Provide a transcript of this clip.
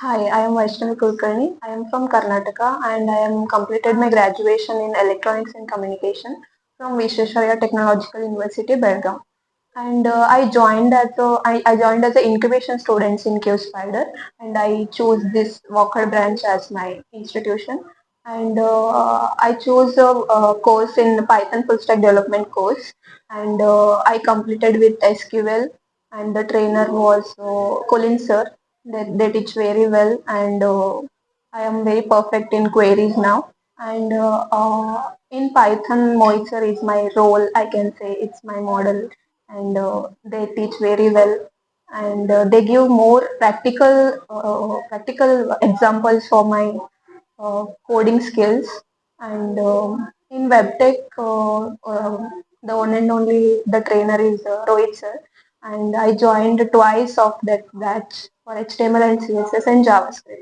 Hi, I am Vaishnavi. I am from Karnataka and I am completed my graduation in Electronics and Communication from Visvesvaraya Technological University, Belgaum. And I joined as an incubation student in QSpiders, and I chose this Walker branch as my institution. And I chose a course in Python full stack development course, and I completed with SQL. And the trainer was Colin sir. They teach very well, and I am very perfect in queries now. And in Python, Moisture is my role. I can say it's my model, and they teach very well, and they give more practical examples for my coding skills. And in webtech, the one and only the trainer is Rohit sir, and I joined twice of that batch for HTML and CSS and JavaScript.